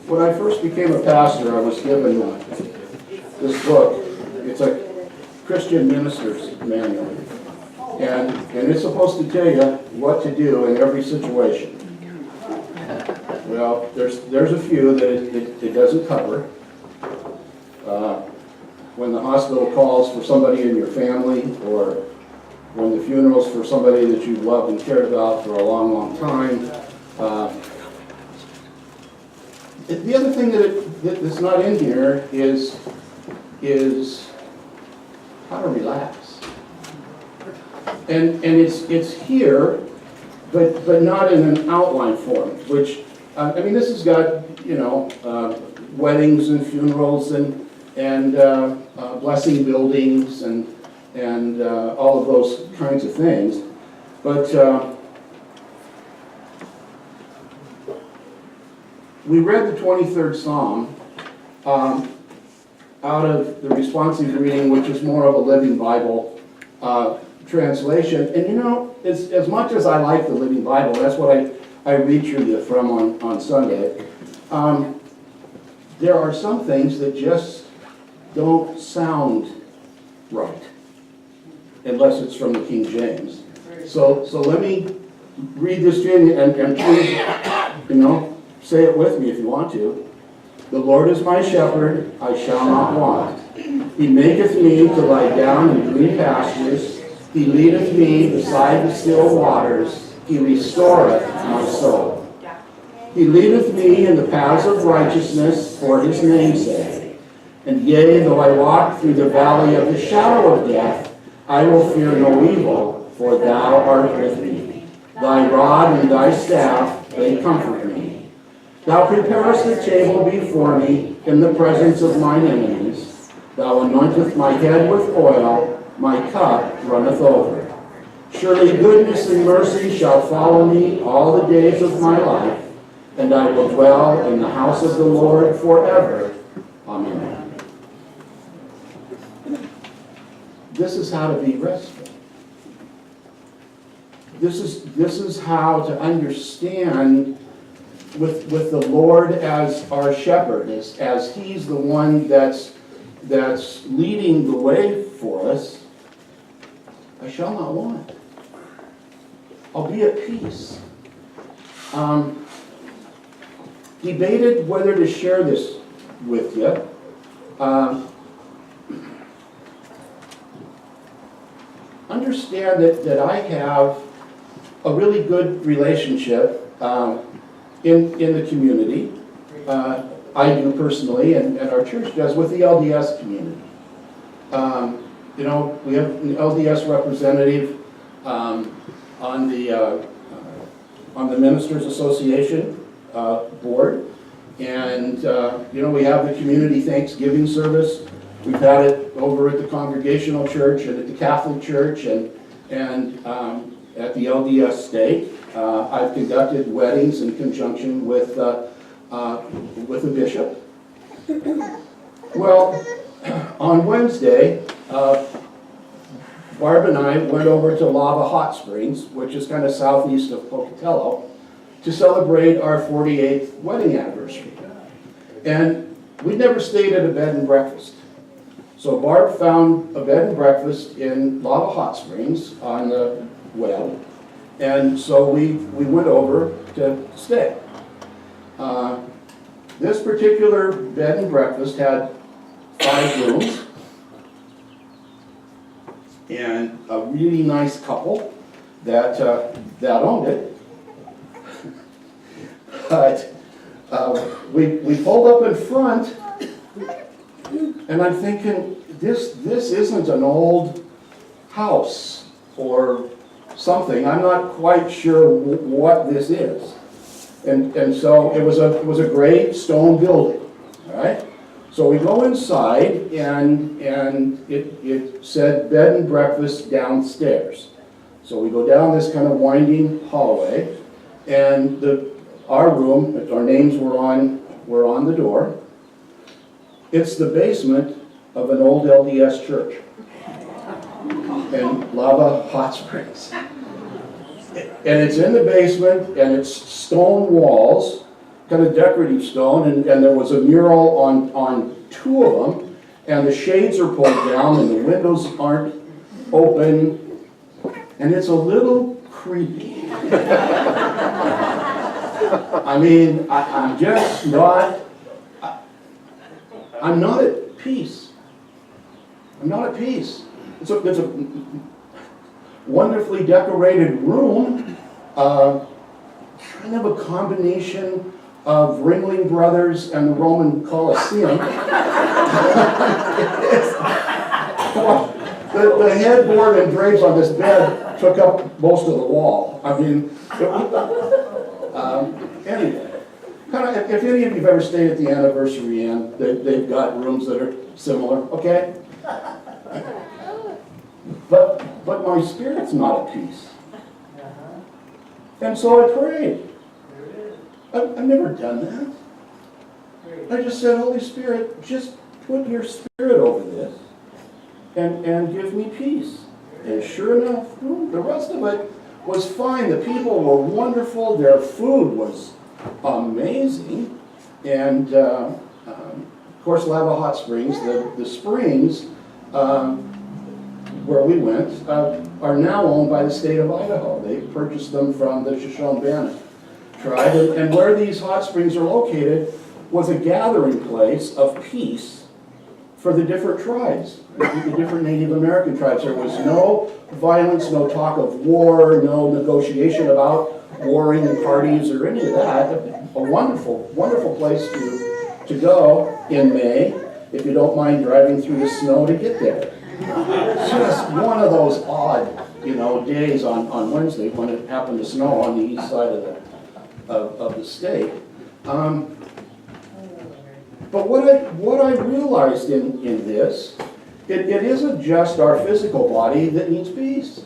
When I first became a pastor, I was given this book. It's a Christian minister's manual. And it's supposed to tell you what to do in every situation. Well, there's a few that it doesn't cover. When the hospital calls for somebody in your family, or when the funeral's for somebody that you've loved and cared about for a long, long time. The other thing that's not in here is how to relax. And it's here, but not in an outline form, which, I mean, this has got, weddings and funerals and blessing buildings and all of those kinds of things. But we read the 23rd Psalm out of the responsive reading, which is more of a Living Bible translation. And as much as I like the Living Bible, that's what I read to you from on Sunday. There are some things that just don't sound right, unless it's from the King James. So let me read this to you, and please, say it with me if you want to. The Lord is my shepherd, I shall not want. He maketh me to lie down in green pastures. He leadeth me beside the still waters. He restoreth my soul. He leadeth me in the paths of righteousness for his name's sake. And yea, though I walk through the valley of the shadow of death, I will fear no evil, for thou art with me. Thy rod and thy staff, they comfort me. Thou preparest a table before me in the presence of mine enemies. Thou anointest my head with oil, my cup runneth over. Surely goodness and mercy shall follow me all the days of my life, and I will dwell in the house of the Lord forever. Amen. This is how to be restful. This is how to understand with the Lord as our shepherd, as he's the one that's leading the way for us. I shall not want. I'll be at peace. Debated whether to share this with you. Understand that I have a really good relationship in the community. I do personally, and our church does, with the LDS community. We have an LDS representative on the Ministers Association board, and we have the community Thanksgiving service. We've had it over at the Congregational Church and at the Catholic Church and at the LDS stake. I've conducted weddings in conjunction with a bishop. Well, on Wednesday, Barb and I went over to Lava Hot Springs, which is kind of southeast of Pocatello, to celebrate our 48th wedding anniversary. And we'd never stayed at a bed and breakfast. So Barb found a bed and breakfast in Lava Hot Springs on the web, and so we went over to stay. This particular bed and breakfast had 5 rooms, and a really nice couple that owned it. But we pulled up in front, and I'm thinking, this isn't an old house or something. I'm not quite sure what this is. And so it was a gray stone building, all right? So we go inside, and it said bed and breakfast downstairs. So we go down this kind of winding hallway, and our room, our names were on the door. It's the basement of an old LDS church in Lava Hot Springs. And it's in the basement, and it's stone walls, kind of decorative stone, and there was a mural on two of them, and the shades are pulled down and the windows aren't open, and it's a little creepy. I mean, I'm just not, I'm not at peace. I'm not at peace. It's a wonderfully decorated room, kind of a combination of Ringling Brothers and the Roman Colosseum. The headboard and drapes on this bed took up most of the wall. I mean, anyway, kind of, if any of you have ever stayed at the Anniversary Inn, they've got rooms that are similar, okay? But my spirit's not at peace. And so I prayed. I've never done that. I just said, Holy Spirit, just put your spirit over this and give me peace. And sure enough, the rest of it was fine. The people were wonderful. Their food was amazing. And of course, Lava Hot Springs, the springs where we went are now owned by the state of Idaho. They purchased them from the Shoshone-Bannock tribe. And where these hot springs are located was a gathering place of peace for the different tribes, the different Native American tribes. There was no violence, no talk of war, no negotiation about warring parties or any of that. A wonderful, wonderful place to go in May, if you don't mind driving through the snow to get there. Just one of those odd, days on Wednesday when it happened to snow on the east side of the state. But what I realized in this, it isn't just our physical body that needs peace.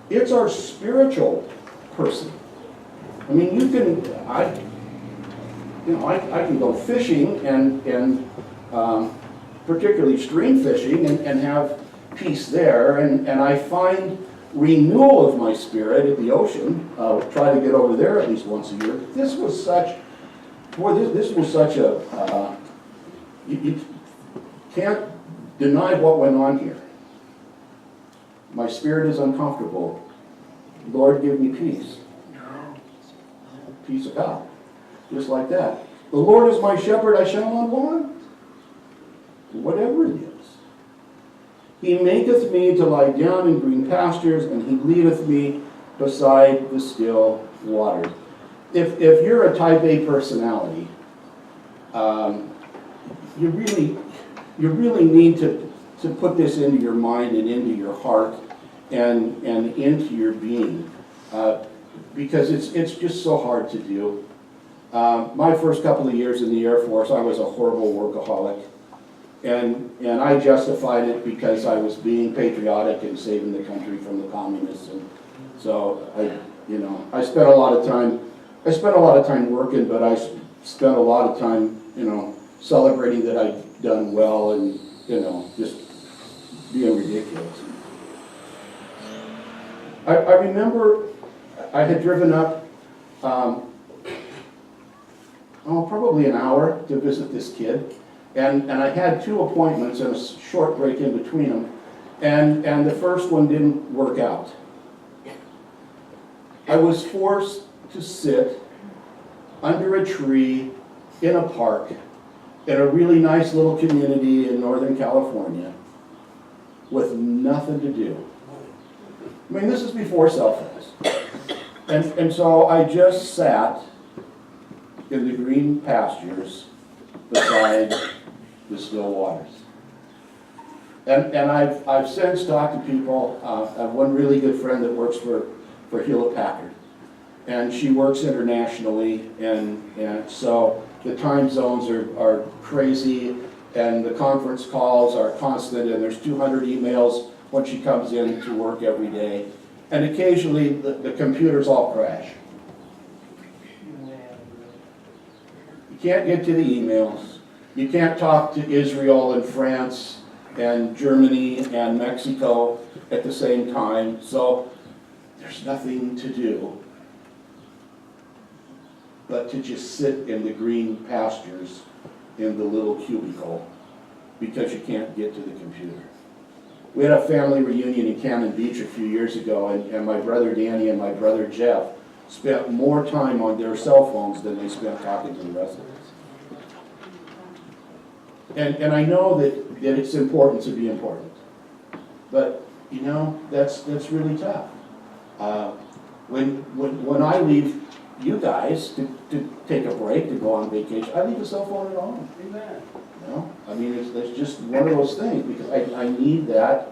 It's our spiritual person. I mean, I can go fishing and particularly stream fishing and have peace there, and I find renewal of my spirit at the ocean. Try to get over there at least once a year. This was such a, you can't deny what went on here. My spirit is uncomfortable. Lord, give me peace. Peace of God. Just like that. The Lord is my shepherd, I shall not want. Whatever it is. He maketh me to lie down in green pastures, and he leadeth me beside the still waters. If you're a type A personality, you really need to put this into your mind and into your heart and into your being, because it's just so hard to do. My first couple of years in the Air Force, I was a horrible workaholic, and I justified it because I was being patriotic and saving the country from the communists, and so I spent a lot of time working, but I spent a lot of time, celebrating that I'd done well and, just being ridiculous. I remember I had driven up, probably an hour to visit this kid, and I had 2 appointments and a short break in between them, and the first one didn't work out. I was forced to sit under a tree in a park in a really nice little community in Northern California with nothing to do. I mean, this is before cell phones. And so I just sat in the green pastures beside the still waters. And I've since talked to people. I have one really good friend that works for Hewlett Packard. And she works internationally, and so the time zones are crazy, and the conference calls are constant, and there's 200 emails when she comes in to work every day. And occasionally the computers all crash. You can't get to the emails. You can't talk to Israel and France and Germany and Mexico at the same time, so there's nothing to do. but to just sit in the green pastures in the little cubicle because you can't get to the computer. We had a family reunion in Cannon Beach a few years ago, and my brother Danny and my brother Jeff spent more time on their cell phones than they spent talking to the rest of us. And I know that it's important to be important, but you know, that's really tough. When I leave you guys to take a break, to go on vacation, I leave the cell phone at home. Amen. You know? I mean, it's just one of those things, because I need that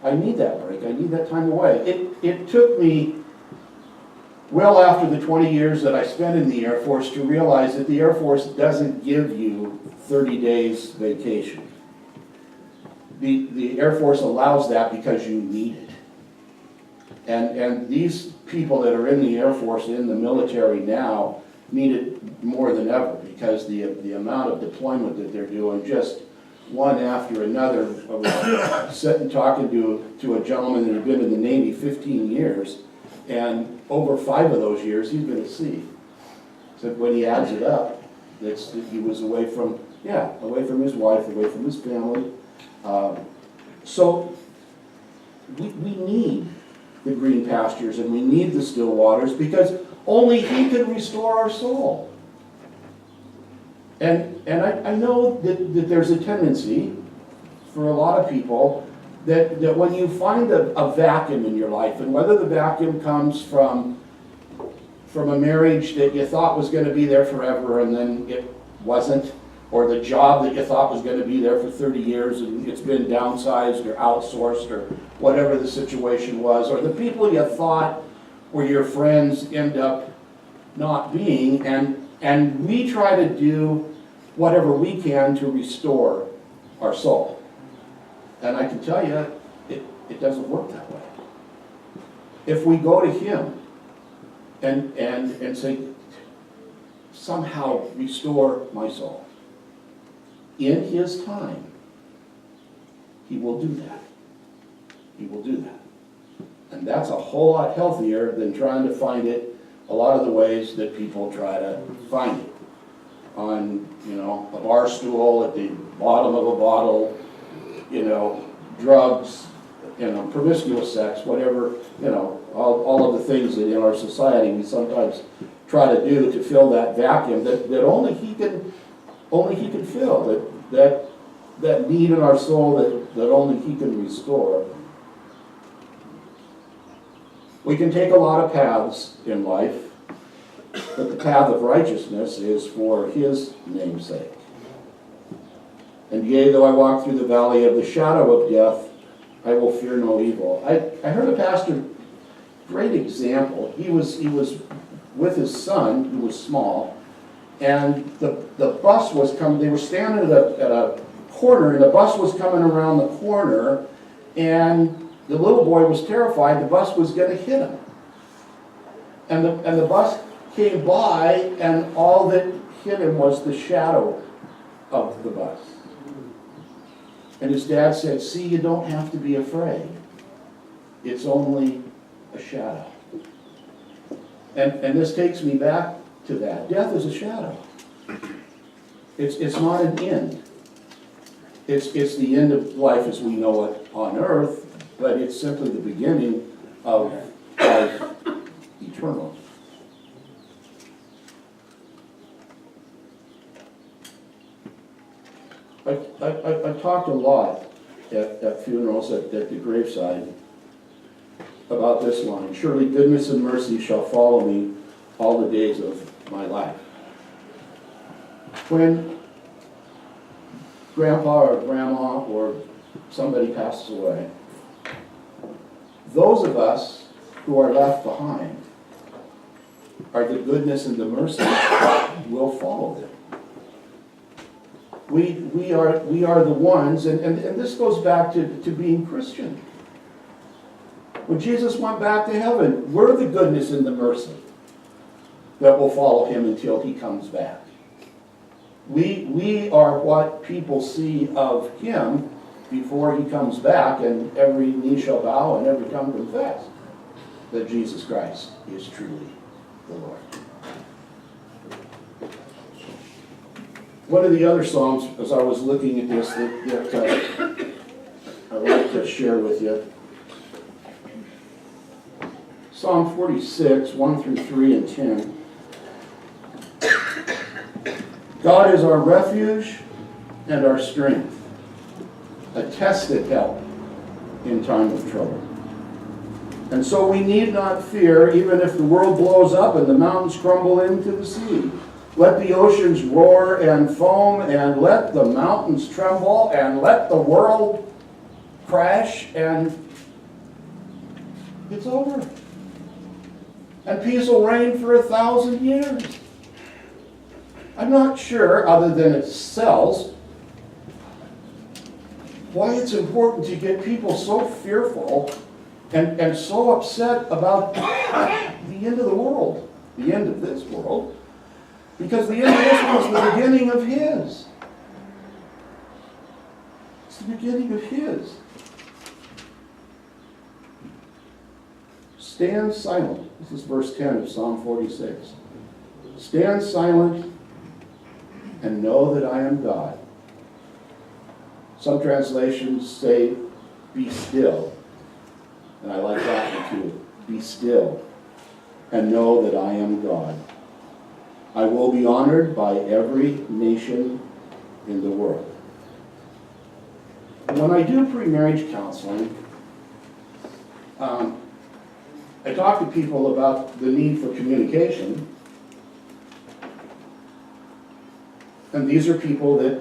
break, I need that time away. It took me well after the 20 years that I spent in the Air Force to realize that the Air Force doesn't give you 30 days vacation. The Air Force allows that because you need it. And these people that are in the Air Force, in the military now, need it more than ever, because the amount of deployment that they're doing, just one after another. I was sitting talking to a gentleman that had been in the Navy 15 years, and over 5 of those years he's been at sea. So when he adds it up, he was away from his wife, away from his family. So we need the green pastures, and we need the still waters, because only He can restore our soul. And I know that there's a tendency for a lot of people that when you find a vacuum in your life, and whether the vacuum comes from a marriage that you thought was going to be there forever and then it wasn't, or the job that you thought was going to be there for 30 years and it's been downsized or outsourced or whatever the situation was, or the people you thought were your friends end up not being, and we try to do whatever we can to restore our soul. And I can tell you, it doesn't work that way. If we go to Him and say, somehow restore my soul, in His time, He will do that. He will do that. And that's a whole lot healthier than trying to find it a lot of the ways that people try to find it. On, a bar stool, at the bottom of a bottle, drugs, promiscuous sex, whatever, all of the things that in our society we sometimes try to do to fill that vacuum that only He can fill, that need in our soul that only He can restore. We can take a lot of paths in life, but the path of righteousness is for His name's sake. And yea, though I walk through the valley of the shadow of death, I will fear no evil. I heard a pastor, great example. He was with his son, who was small, and the bus was coming. They were standing at a corner, and the bus was coming around the corner, and the little boy was terrified the bus was going to hit him. And the bus came by, and all that hit him was the shadow of the bus. And his dad said, see, you don't have to be afraid. It's only a shadow. And this takes me back to that. Death is a shadow. It's not an end. It's the end of life as we know it on earth, but it's simply the beginning of life eternal. I talked a lot at funerals, at the graveside, about this line: surely goodness and mercy shall follow me all the days of my life. When grandpa or grandma or somebody passes away, those of us who are left behind are the goodness and the mercy will follow them. We are the ones, and this goes back to being Christian. When Jesus went back to heaven, we're the goodness and the mercy that will follow Him until He comes back. We are what people see of Him before He comes back, and every knee shall bow and every tongue confess that Jesus Christ is truly the Lord. One of the other Psalms, as I was looking at this, that I'd like to share with you. Psalm 46, 1 through 3 and 10. God is our refuge and our strength, a tested help in time of trouble. And so we need not fear, even if the world blows up and the mountains crumble into the sea. Let the oceans roar and foam, and let the mountains tremble, and let the world crash, and it's over. And peace will reign for 1,000 years. I'm not sure, other than it sells, why it's important to get people so fearful and so upset about the end of the world, the end of this world, because the end of this world is the beginning of His. It's the beginning of His. Stand silent. This is verse 10 of Psalm 46. Stand silent and know that I am God. Some translations say, be still. And I like that one too. Be still and know that I am God. I will be honored by every nation in the world. When I do pre-marriage counseling, I talk to people about the need for communication. And these are people that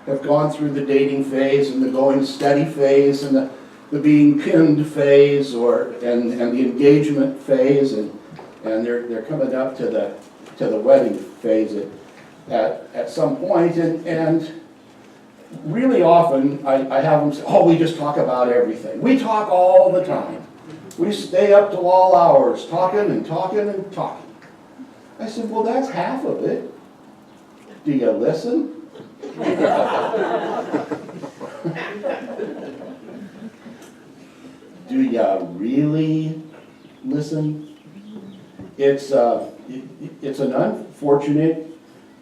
have gone through the dating phase and the going steady phase and the being pinned phase and the engagement phase, and they're coming up to the wedding phase at some point, and really often I have them say, oh, we just talk about everything. We talk all the time. We stay up till all hours talking and talking and talking. I said, well, that's half of it. Do you listen? Do you really listen? It's an unfortunate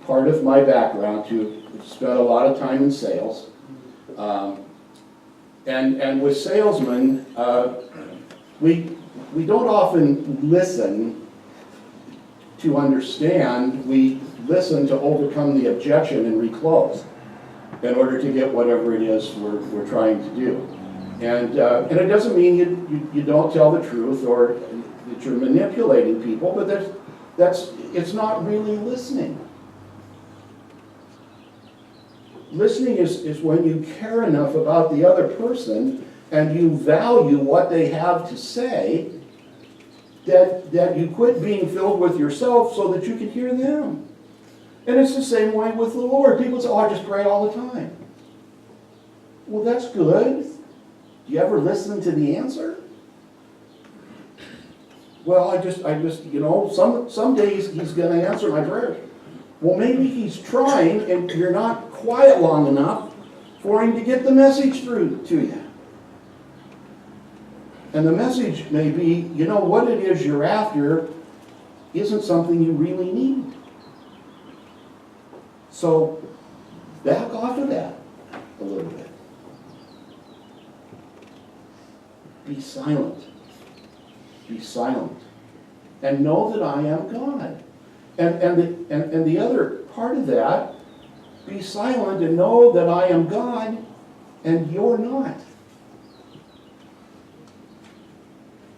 part of my background to spend a lot of time in sales. And with salesmen, we don't often listen to understand. We listen to overcome the objection and reclose in order to get whatever it is we're trying to do. And it doesn't mean you don't tell the truth or that you're manipulating people, but it's not really listening. Listening is when you care enough about the other person and you value what they have to say, that you quit being filled with yourself so that you can hear them. And it's the same way with the Lord. People say, oh, I just pray all the time. Well, that's good. Do you ever listen to the answer? Well, I just, some days He's going to answer my prayers. Well, maybe He's trying and you're not quiet long enough for Him to get the message through to you. And the message may be, what it is you're after isn't something you really need. So back off of that a little bit. Be silent. Be silent. And know that I am God. And the other part of that, be silent and know that I am God and you're not.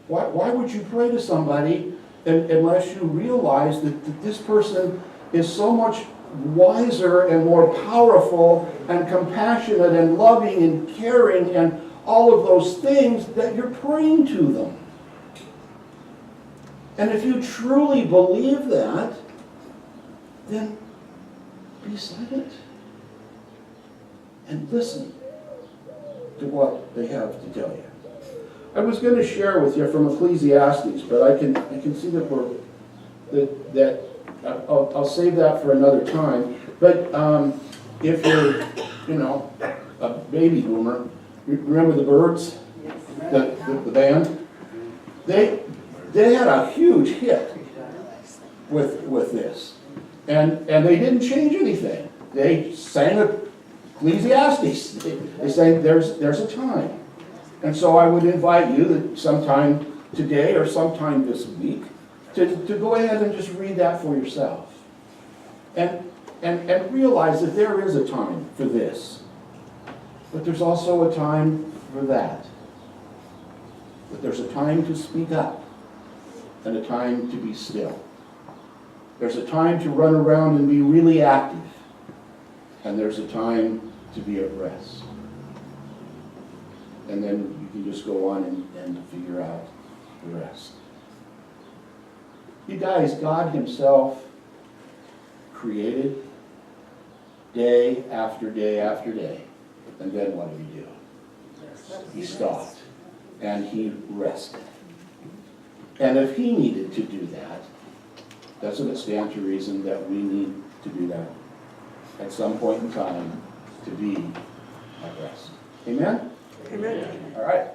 Why would you pray to somebody unless you realize that this person is so much wiser and more powerful and compassionate and loving and caring and all of those things that you're praying to them? And if you truly believe that, then be silent and listen to what they have to tell you. I was going to share with you from Ecclesiastes, but I can see that I'll save that for another time. But if you're, a baby boomer, remember the Byrds, the band? They had a huge hit with this, And they didn't change anything. They sang Ecclesiastes. They sang there's a time. And so I would invite you that sometime today or sometime this week to go ahead and just read that for yourself. And realize that there is a time for this. But there's also a time for that. But there's a time to speak up and a time to be still. There's a time to run around and be really active. And there's a time to be at rest. And then you can just go on and figure out the rest. You guys, God himself created day after day after day. And then what did he do? He stopped. And he rested. And if he needed to do that, doesn't it stand to reason that we need to do that at some point in time to be at rest? Amen? Amen. All right.